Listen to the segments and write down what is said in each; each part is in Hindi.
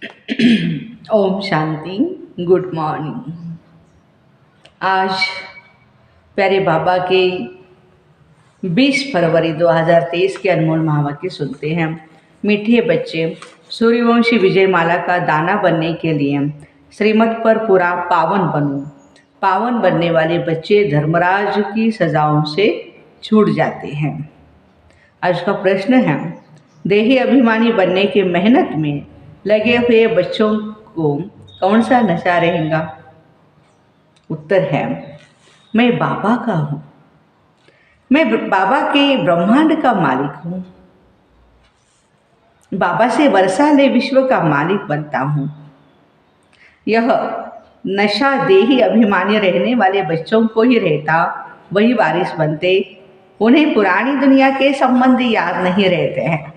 ओम शांति। Good morning. आज प्यारे बाबा के 20 फरवरी 2023 के अनमोल महावाक्य सुनते हैं। मीठे बच्चे, सूर्यवंशी विजयमाला का दाना बनने के लिए श्रीमत पर पूरा पावन बनो। पावन बनने वाले बच्चे धर्मराज की सजाओं से छूट जाते हैं। आज का प्रश्न है, देही अभिमानी बनने की मेहनत में लगे हुए बच्चों को कौन सा नशा रहेगा? उत्तर है, मैं बाबा का हूँ। मैं बाबा के ब्रह्मांड का मालिक हूँ। बाबा से वर्षा ले विश्व का मालिक बनता हूँ। यह नशा देही अभिमानी रहने वाले बच्चों को ही रहता, वही वारिस बनते। उन्हें पुरानी दुनिया के संबंध याद नहीं रहते हैं।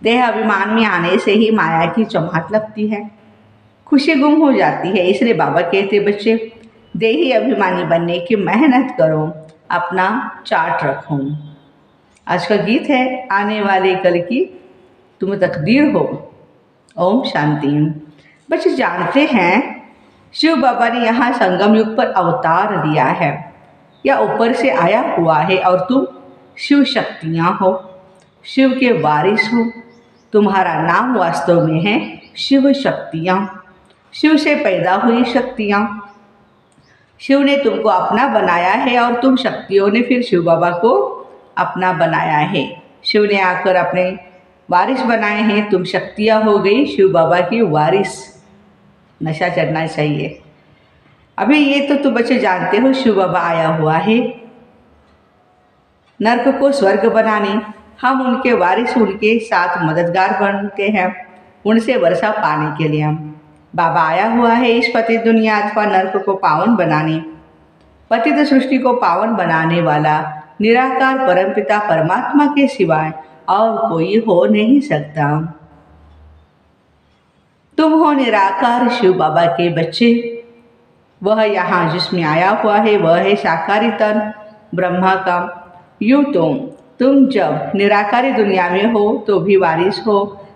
देह अभिमान में आने से ही माया की चमाट लगती है, खुशी गुम हो जाती है। इसलिए बाबा कहते, बच्चे देही अभिमानी बनने की मेहनत करो, अपना चार्ट रखो। आज का गीत है, आने वाले कल की तुम तकदीर हो। ओम शांति। बच्चे जानते हैं, शिव बाबा ने यहाँ संगम युग पर अवतार लिया है, या ऊपर से आया हुआ है, और तुम शिव शक्तियाँ हो, शिव के वारिस हो। तुम्हारा नाम वास्तव में है शिव शक्तियाँ, शिव से पैदा हुई शक्तियाँ। शिव ने तुमको अपना बनाया है और तुम शक्तियों ने फिर शिव बाबा को अपना बनाया है। शिव ने आकर अपने वारिस बनाए हैं, तुम शक्तियाँ हो गई शिव बाबा की वारिस। नशा चढ़ना चाहिए। अभी ये तो तुम बच्चे जानते हो, शिव बाबा आया हुआ है नर्क को स्वर्ग बनाने। हम उनके वारिस, उनके साथ मददगार बनते हैं, उनसे वर्षा पाने के लिए। बाबा आया हुआ है इस पतित दुनिया अथवा नर्क को पावन बनाने। पतित सृष्टि को पावन बनाने वाला निराकार परमपिता परमात्मा के सिवाय और कोई हो नहीं सकता। तुम हो निराकार शिव बाबा के बच्चे। वह यहाँ जिसमें आया हुआ है वह है साकारी तन ब्रह्मा का। यूँ तुम जब निराकारी दुनिया में हो तो भी वारिस हो।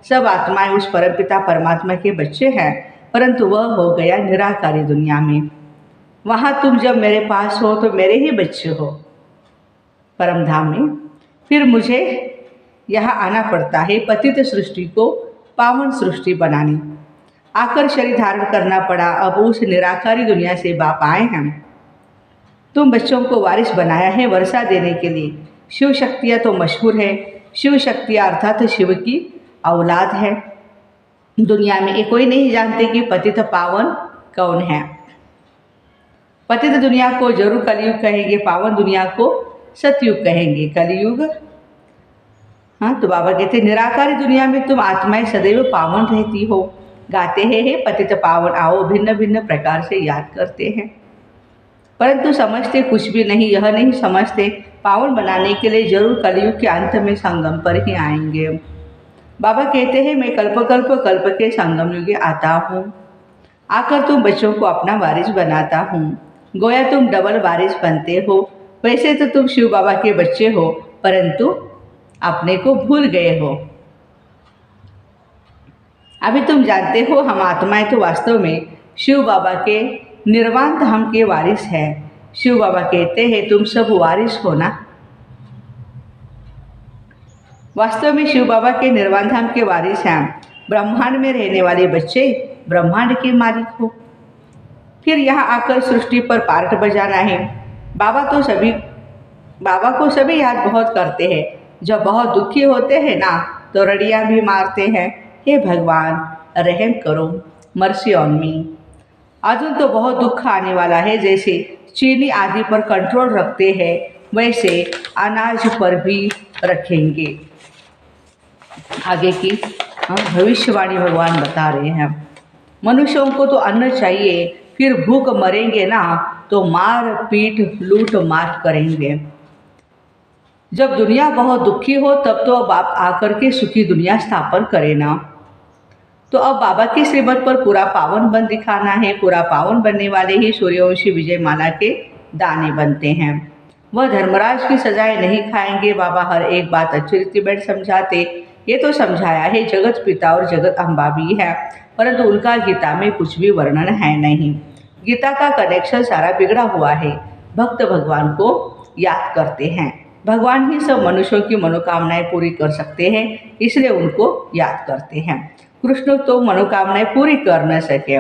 सब आत्माएं उस परमपिता परमात्मा के बच्चे हैं, परंतु वह हो गया निराकारी दुनिया में। वहाँ तुम जब मेरे पास हो तो मेरे ही बच्चे हो परम धाम में। फिर मुझे यहाँ आना पड़ता है पतित सृष्टि को पावन सृष्टि बनाने। आकर शरीर धारण करना पड़ा। अब उस निराकारी दुनिया से बाप आए हैं। तुम बच्चों को वारिस बनाया है वर्षा देने के लिए। शिव शक्तियाँ तो मशहूर है। शिव शक्तियाँ अर्थात शिव की औलाद है। दुनिया में ये कोई नहीं जानते कि पतित पावन कौन है। पतित दुनिया को जरूर कलयुग कहेंगे, पावन दुनिया को सतयुग कहेंगे। कलयुग, हाँ, तो बाबा कहते निराकारी दुनिया में तुम आत्माएं सदैव पावन रहती हो। गाते हैं, हे पतित पावन आओ, भिन्न भिन्न प्रकार से याद करते हैं, परंतु समझते कुछ भी नहीं। यह नहीं समझते पावन बनाने के लिए जरूर कलयुग के अंत में संगम पर ही आएंगे। बाबा कहते हैं, मैं कल्प कल्प कल्प के संगम युगे आता हूँ। आकर तुम बच्चों को अपना वारिस बनाता हूँ। गोया तुम डबल वारिस बनते हो। वैसे तो तुम शिव बाबा के बच्चे हो, परंतु अपने को भूल गए हो। अभी तुम जानते हो, हम आत्माएं तो वास्तव में शिव बाबा के निर्वाण धाम के वारिस हैं। शिव बाबा कहते हैं, तुम सब वारिस हो ना। वास्तव में शिव बाबा के निर्वाण धाम के वारिस हैं। ब्रह्मांड में रहने वाले बच्चे ब्रह्मांड के मालिक हो। फिर यहाँ आकर सृष्टि पर पार्ट बजाना है। बाबा को सभी याद बहुत करते हैं। जब बहुत दुखी होते हैं ना, तो रड़ियाँ भी मारते हैं, हे भगवान रहम करो, मर्सी ऑन मी। अजून तो बहुत दुख आने वाला है। जैसे चीनी आदि पर कंट्रोल रखते हैं, वैसे अनाज पर भी रखेंगे। आगे की भविष्यवाणी भगवान बता रहे हैं। मनुष्यों को तो अन्न चाहिए, फिर भूख मरेंगे ना तो मार पीट लूट मार करेंगे। जब दुनिया बहुत दुखी हो तब तो बाप आकर के सुखी दुनिया स्थापन करे ना। तो अब बाबा की श्रीमत पर पूरा पावन बन दिखाना है। पूरा पावन बनने वाले ही सूर्यवंशी विजयमाला के दाने बनते हैं। वह धर्मराज की सजाएं नहीं खाएंगे। बाबा हर एक बात अच्छी रीति बैठ समझाते। ये तो समझाया है जगत पिता और जगत अम्बा भी है, परंतु उनका गीता में कुछ भी वर्णन है नहीं। गीता का कनेक्शन सारा बिगड़ा हुआ है। भक्त भगवान को याद करते हैं, भगवान ही सब मनुष्यों की मनोकामनाएं पूरी कर सकते हैं, इसलिए उनको याद करते हैं। कृष्ण तो मनोकामनाएं पूरी कर न सके,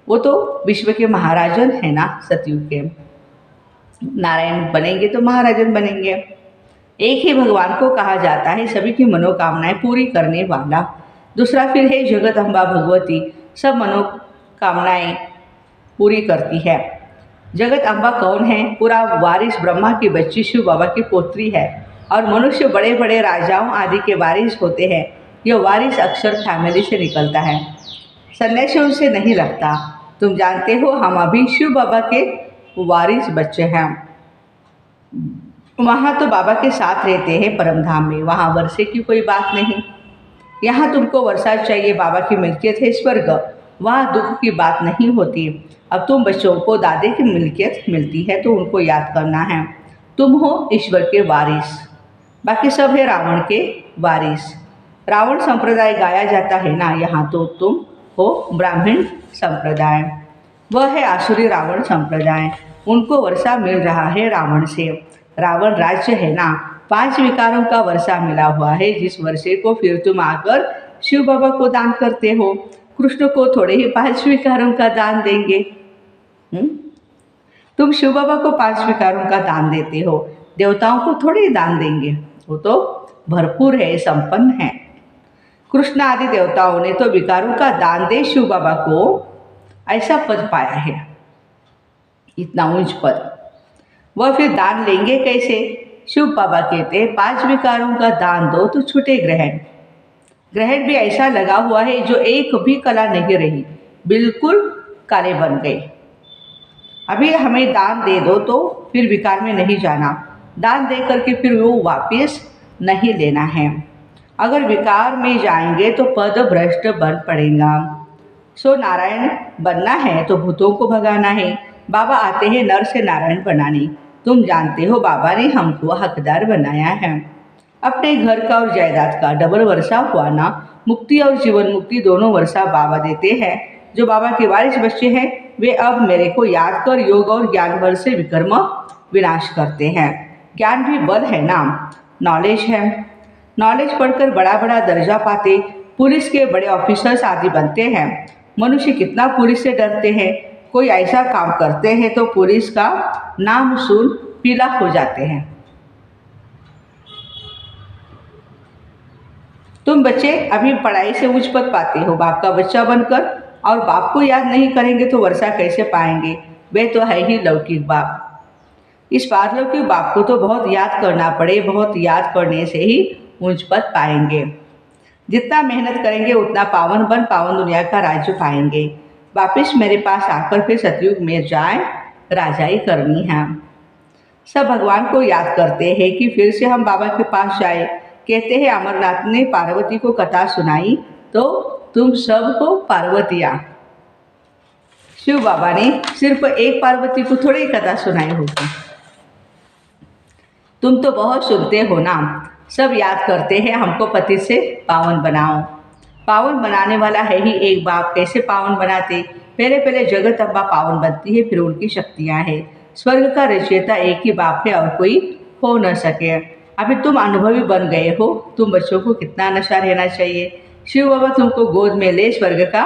वो तो विश्व के महाराजन है ना, सतयुग के। नारायण बनेंगे तो महाराजन बनेंगे। एक ही भगवान को कहा जाता है सभी की मनोकामनाएं पूरी करने वाला। दूसरा फिर है जगत अम्बा भगवती, सब मनोकामनाएं पूरी करती है। जगत अम्बा कौन है? पूरा वारिस ब्रह्मा की बच्ची शिव बाबा की पोत्री है, और मनुष्य बड़े बड़े राजाओं आदि के वारिस होते हैं। यह वारिस अक्सर फैमिली से निकलता है, सन्यासियों से नहीं लगता। तुम जानते हो हम अभी शिव बाबा के वारिस बच्चे हैं। वहाँ तो बाबा के साथ रहते हैं परमधाम में, वहाँ वर्षे की कोई बात नहीं। यहाँ तुमको वर्षा चाहिए, बाबा की मिल्कियत है स्वर्ग, वहाँ दुख की बात नहीं होती। अब तुम बच्चों को दादे की मिल्कियत मिलती है तो उनको याद करना है। तुम हो ईश्वर के वारिस, बाकी सब है रावण के वारिस। रावण संप्रदाय गाया जाता है ना, यहाँ तो तुम हो ब्राह्मण संप्रदाय, वह है आसुरी रावण संप्रदाय। उनको वर्षा मिल रहा है रावण से। रावण राज्य है ना, 5 विकारों का वर्षा मिला हुआ है, जिस वर्षे को फिर तुम आकर शिव बाबा को दान करते हो। कृष्ण को थोड़े ही 5 विकारों का दान देंगे। तुम शिव बाबा को 5 विकारों का दान देते हो, देवताओं को थोड़े ही दान देंगे, वो तो भरपूर है, संपन्न है। कृष्ण आदि देवताओं ने तो विकारों का दान दे शिव बाबा को ऐसा पद पाया है, इतना ऊंच पद। वह फिर दान लेंगे कैसे? शिव बाबा कहते हैं 5 विकारों का दान दो तो छूटे ग्रहण। ग्रहण भी ऐसा लगा हुआ है जो एक भी कला नहीं रही, बिल्कुल काले बन गए। अभी हमें दान दे दो तो फिर विकार में नहीं जाना, दान दे करके फिर वो वापस नहीं लेना है। अगर विकार में जाएंगे तो पद भ्रष्ट बन पड़ेगा। सो नारायण बनना है तो भूतों को भगाना है। बाबा आते हैं नर से नारायण बनाने। तुम जानते हो बाबा ने हमको हकदार बनाया है। अपने घर का और जायदाद का डबल वर्षा हुआ ना, मुक्ति और जीवन मुक्ति दोनों वर्षा बाबा देते हैं। जो बाबा के वारिस बच्चे हैं वे अब मेरे को याद कर योग और ज्ञान बल से विकर्म विनाश करते हैं। ज्ञान भी बल है ना, नॉलेज है। नॉलेज पढ़कर बड़ा बड़ा दर्जा पाते, पुलिस के बड़े ऑफिसर्स आदि बनते हैं। मनुष्य कितना पुलिस से डरते हैं, कोई ऐसा काम करते हैं तो पुलिस का नाम सुन पीला हो जाते हैं। तुम बच्चे अभी पढ़ाई से उच्च पद पाते हो, बाप का बच्चा बनकर, और बाप को याद नहीं करेंगे तो वर्षा कैसे पाएंगे? वे तो है ही लौकिक बाप। इस पारलौकिक बाप को तो बहुत याद करना पड़े, बहुत याद करने से ही ऊंच पद पाएंगे। जितना मेहनत करेंगे उतना पावन बन पावन दुनिया का राज्य पाएंगे। वापिस मेरे पास आकर फिर सतयुग में जाए, राजाई करनी है। सब भगवान को याद करते हैं कि फिर से हम बाबा के पास जाए। कहते हैं अमरनाथ ने पार्वती को कथा सुनाई तो तुम सब हो पार्वतियाँ। शिव बाबा ने सिर्फ एक पार्वती को थोड़ी ही कथा सुनाई होगी, तुम तो बहुत सुनते हो ना। सब याद करते हैं हमको पति से पावन बनाओ। पावन बनाने वाला है ही एक बाप। कैसे पावन बनाते? पहले पहले जगत अम्बा पावन बनती है, फिर उनकी शक्तियाँ हैं। स्वर्ग का रचयिता एक ही बाप है और कोई हो न सके। अभी तुम अनुभवी बन गए हो, तुम बच्चों को कितना नशा रहना चाहिए। शिव बाबा तुमको गोद में ले स्वर्ग का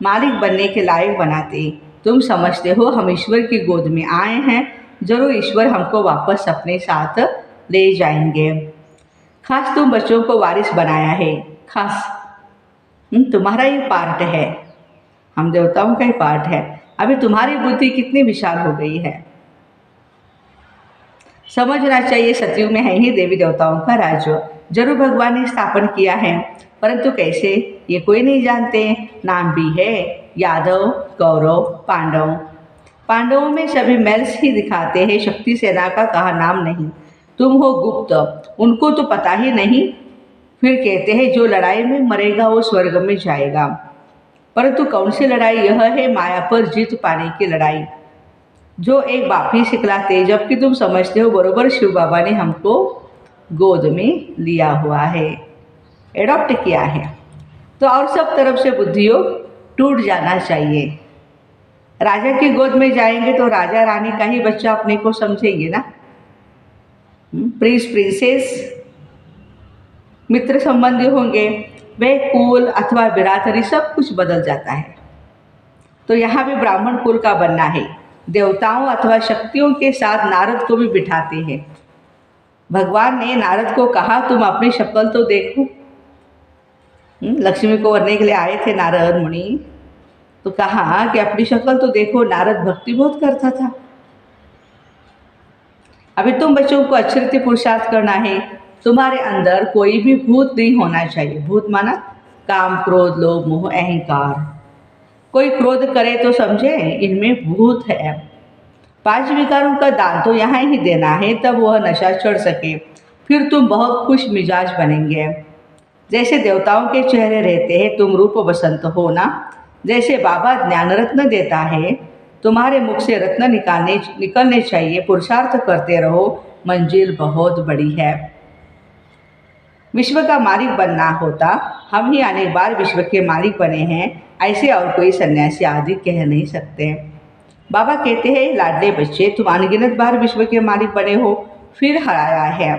मालिक बनने के लायक बनाते। तुम समझते हो हम ईश्वर की गोद में आए हैं, जरूर ईश्वर हमको वापस अपने साथ ले जाएंगे। खास तुम बच्चों को वारिस बनाया है, खास तुम्हारा ही पार्ट है, हम देवताओं का ही पार्ट है। अभी तुम्हारी बुद्धि कितनी विशाल हो गई है, समझना चाहिए। सतयुग में है ही देवी देवताओं का राज्य, जरूर भगवान ने स्थापन किया है, परंतु कैसे ये कोई नहीं जानते। नाम भी है यादव, कौरव, पांडव। पांडवों में सभी मेल्स ही दिखाते हैं, शक्ति सेना का कहा नाम नहीं। तुम हो गुप्त, उनको तो पता ही नहीं। फिर कहते हैं जो लड़ाई में मरेगा वो स्वर्ग में जाएगा, परंतु कौन सी लड़ाई? यह है माया पर जीत पाने की लड़ाई, जो एक बाप ही सिखलाते। जबकि तुम समझते हो बरोबर शिव बाबा ने हमको गोद में लिया हुआ है। एडॉप्ट किया है। तो और सब तरफ से बुद्धियोग टूट जाना चाहिए। राजा की गोद में जाएंगे तो राजा रानी का ही बच्चा अपने को समझेंगे ना। प्रिंस प्रिंसेस मित्र संबंधी होंगे, वे कुल अथवा बिरादरी सब कुछ बदल जाता है। तो यहाँ भी ब्राह्मण कुल का बनना है। देवताओं अथवा शक्तियों के साथ नारद को भी बिठाते हैं। भगवान ने नारद को कहा तुम अपनी शक्ल तो देखो। लक्ष्मी को वरने के लिए आए थे नारद मुनि, तो कहा कि अपनी शक्ल तो देखो। नारद भक्ति बहुत करता था। अभी तुम बच्चों को अच्छी रीति पुरुषार्थ करना है। तुम्हारे अंदर कोई भी भूत नहीं होना चाहिए। भूत माना काम, क्रोध, लोभ, मोह, अहंकार। कोई क्रोध करे तो समझे इनमें भूत है। 5 विकारों का दान तो यहाँ ही देना है, तब वह नशा चढ़ सके। फिर तुम बहुत खुश मिजाज बनेंगे। जैसे देवताओं के चेहरे रहते हैं, तुम रूप बसंत हो ना। जैसे बाबा ज्ञान रत्न देता है, तुम्हारे मुख से रत्न निकलने चाहिए। पुरुषार्थ करते रहो, मंजिल बहुत बड़ी है। विश्व का मालिक बनना होता, हम ही अनेक बार विश्व के मालिक बने हैं, ऐसे और कोई सन्यासी आदि कह नहीं सकते। बाबा कहते हैं लाडले बच्चे, तुम अनगिनत बार विश्व के मालिक बने हो, फिर हराया है,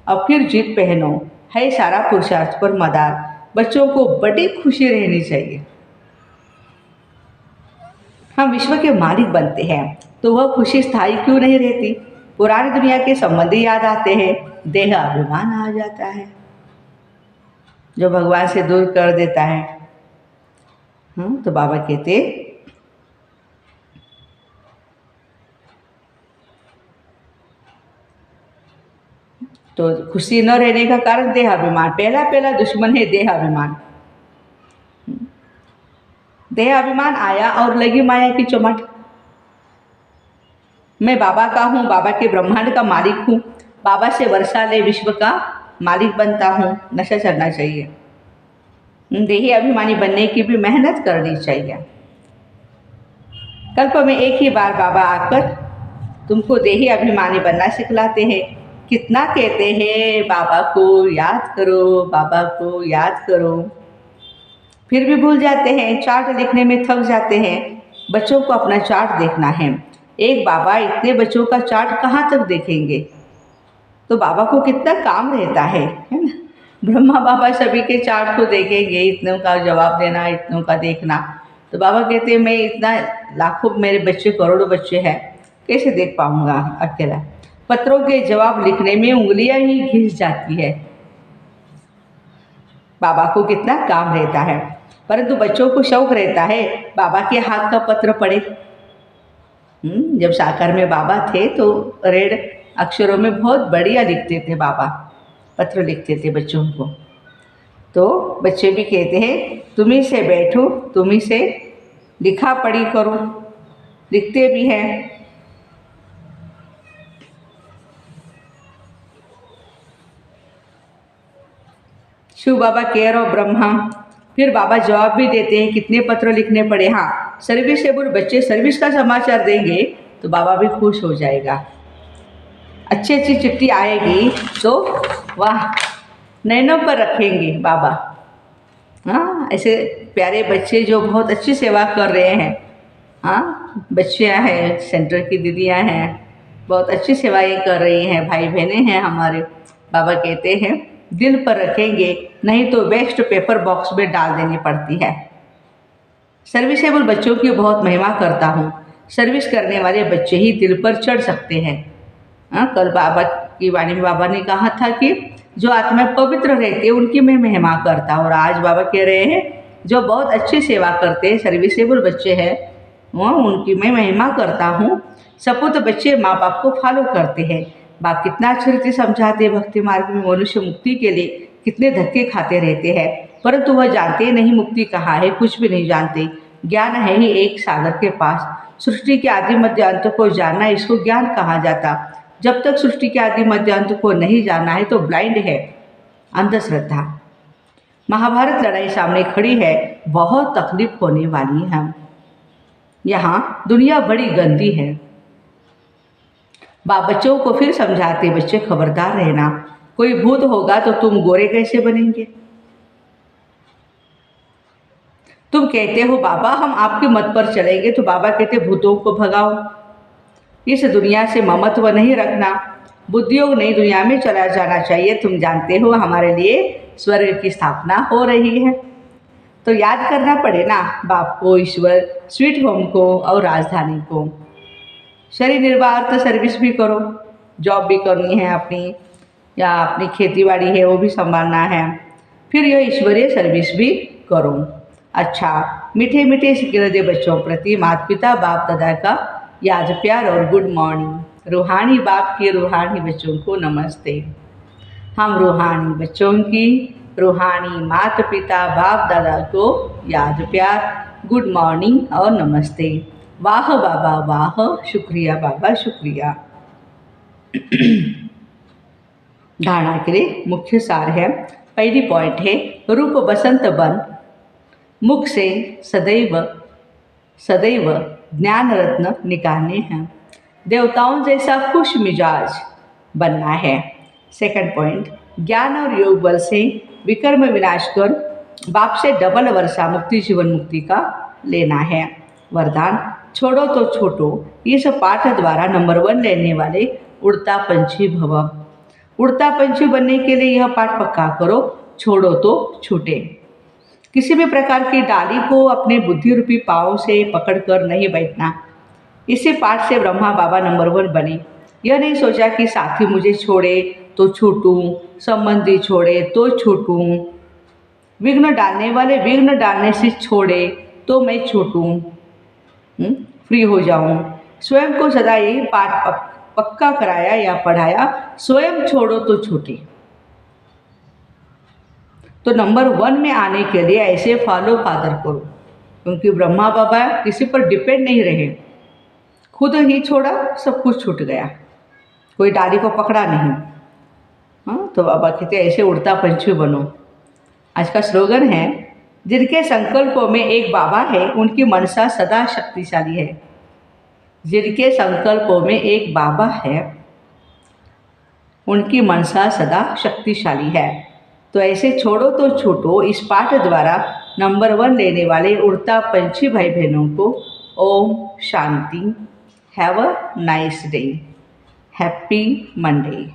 अब फिर जीत पहनो है सारा पुरुषार्थ पर मदार। बच्चों को बड़ी खुशी रहनी चाहिए। हम विश्व के मालिक बनते हैं तो वह खुशी स्थायी क्यों नहीं रहती। पुरानी दुनिया के संबंधी याद आते हैं, देह अभिमान आ जाता है जो भगवान से दूर कर देता है। तो बाबा कहते तो खुशी न रहने का कारण देह अभिमान। पहला दुश्मन है देह अभिमान। देह अभिमान आया और लगी माया की चमट। मैं बाबा का हूँ, बाबा के ब्रह्मांड का मालिक हूँ, बाबा से वर्षा ले विश्व का मालिक बनता हूँ। नशा चढ़ना चाहिए। देही अभिमानी बनने की भी मेहनत करनी चाहिए। कल्प में एक ही बार बाबा आकर तुमको देही अभिमानी बनना सिखलाते हैं। कितना कहते हैं बाबा को याद करो, बाबा को याद करो, फिर भी भूल जाते हैं। चार्ट लिखने में थक जाते हैं। बच्चों को अपना चार्ट देखना है। एक बाबा इतने बच्चों का चार्ट कहाँ तक देखेंगे। तो बाबा को कितना काम रहता है ना। ब्रह्मा बाबा सभी के चार्ट को देखेंगे, इतनों का जवाब देना, इतनों का देखना। तो बाबा कहते हैं मैं इतना लाखों मेरे बच्चे, करोड़ों बच्चे हैं, कैसे देख पाऊँगा अकेला। पत्रों के जवाब लिखने में उंगलियां ही घिस जाती है। बाबा को कितना काम रहता है, परंतु बच्चों को शौक रहता है बाबा के हाथ का पत्र पढ़े। जब साकार में बाबा थे तो रेड अक्षरों में बहुत बढ़िया लिखते थे बाबा, पत्र लिखते थे बच्चों को। तो बच्चे भी कहते हैं तुम्ही से बैठो, तुम्ही से लिखा पढ़ी करो, लिखते भी हैं। शिव बाबा केयर ऑफ ब्रह्मा। फिर बाबा जवाब भी देते हैं कितने पत्र लिखने पड़े। हाँ, सर्विसेबल बच्चे सर्विस का समाचार देंगे तो बाबा भी खुश हो जाएगा। अच्छी चिट्ठी आएगी तो वाह, नैनों पर रखेंगे बाबा। हाँ, ऐसे प्यारे बच्चे जो बहुत अच्छी सेवा कर रहे हैं। हाँ, बच्चियाँ हैं, सेंटर की दीदियाँ हैं, बहुत अच्छी सेवाएं कर रही हैं, भाई बहनें हैं हमारे। बाबा कहते हैं दिल पर रखेंगे, नहीं तो वेस्ट पेपर बॉक्स में डाल देनी पड़ती है। सर्विसेबल बच्चों की बहुत महिमा करता हूँ। सर्विस करने वाले बच्चे ही दिल पर चढ़ सकते हैं। कल बाबा की वाणी में बाबा ने कहा था कि जो आत्मा पवित्र रहती है उनकी मैं महिमा करता हूँ। और आज बाबा कह रहे हैं जो बहुत अच्छी सेवा करते हैं, सर्विसेबल बच्चे हैं, वो उनकी मैं महिमा करता हूँ। सपूत बच्चे माँ बाप को फॉलो करते हैं। बाप कितना अच्छी रीति समझाते हैं। भक्ति मार्ग में मनुष्य मुक्ति के लिए कितने धक्के खाते रहते हैं, परंतु वह जानते नहीं मुक्ति कहाँ है, कुछ भी नहीं जानते। ज्ञान है ही एक सागर के पास। सृष्टि के आदि मध्य अंत को जानना, इसको ज्ञान कहा जाता। जब तक सृष्टि के आदि मध्य अंत को नहीं जानना है तो ब्लाइंड है, अंधश्रद्धा। महाभारत लड़ाई सामने खड़ी है, बहुत तकलीफ होने वाली है। यहाँ दुनिया बड़ी गंदी है। बाप बच्चों को फिर समझाते, बच्चे खबरदार रहना, कोई भूत होगा तो तुम गोरे कैसे बनेंगे। तुम कहते हो बाबा हम आपके मत पर चलेंगे, तो बाबा कहते भूतों को भगाओ, इस दुनिया से ममत्व नहीं रखना, बुद्धियोग नई दुनिया में चला जाना चाहिए। तुम जानते हो हमारे लिए स्वर्ग की स्थापना हो रही है। तो याद करना पड़े ना बाप को, ईश्वर, स्वीट होम को और राजधानी को। शरीर निर्वाह अर्थ सर्विस भी करो, जॉब भी करनी है अपनी, या अपनी खेती बाड़ी है वो भी संभालना है, फिर यह ईश्वरीय सर्विस भी करो। अच्छा, मीठे मीठे हृदय बच्चों प्रति माता पिता बाप दादा का याद प्यार और गुड मॉर्निंग। रूहानी बाप के रूहानी बच्चों को नमस्ते। हम रूहानी बच्चों की रूहानी माता पिता बाप दादा को याद प्यार, गुड मॉर्निंग और नमस्ते। वाह बाबा वाह, शुक्रिया बाबा शुक्रिया। धारणा के लिए मुख्य सार है। पहली पॉइंट है, रूप बसंत बन, मुख से सदैव सदैव ज्ञान रत्न निकालने हैं, देवताओं जैसा खुश मिजाज बनना है। सेकंड पॉइंट, ज्ञान और योग बल से विकर्म विनाश कर बाप से डबल वर्षा मुक्ति जीवन मुक्ति का लेना है। वरदान, छोड़ो तो छोटो, इस पाठ द्वारा नंबर 1 लेने वाले उड़ता पंछी भव। उड़ता पंछी बनने के लिए यह पाठ पक्का करो, छोड़ो तो छूटे। किसी भी प्रकार की डाली को अपने बुद्धि रूपी पाँव से पकड़कर नहीं बैठना। इसी पाठ से ब्रह्मा बाबा नंबर 1 बने। यह नहीं सोचा कि साथी मुझे छोड़े तो छूटूं, संबंधी छोड़े तो छूटूं, विघ्न डालने वाले विघ्न डालने से छोड़े तो मैं छूटूं, फ्री हो जाऊं। स्वयं को सदा यही पाठ पक्का कराया या पढ़ाया, स्वयं छोड़ो तो छूटे। तो नंबर 1 में आने के लिए ऐसे फॉलो फादर करो, क्योंकि ब्रह्मा बाबा किसी पर डिपेंड नहीं रहे, खुद ही छोड़ा, सब कुछ छूट गया, कोई डाली को पकड़ा नहीं। हाँ, तो बाबा कहते ऐसे उड़ता पंछी बनो। आज का स्लोगन है, जिनके संकल्पों में एक बाबा है उनकी मनसा सदा शक्तिशाली है। जिनके संकल्पों में एक बाबा है उनकी मनसा सदा शक्तिशाली है। तो ऐसे छोड़ो तो छूटो इस पाठ द्वारा नंबर 1 लेने वाले उड़ता पंछी भाई बहनों को ओम शांति। Have a nice day. Happy Monday.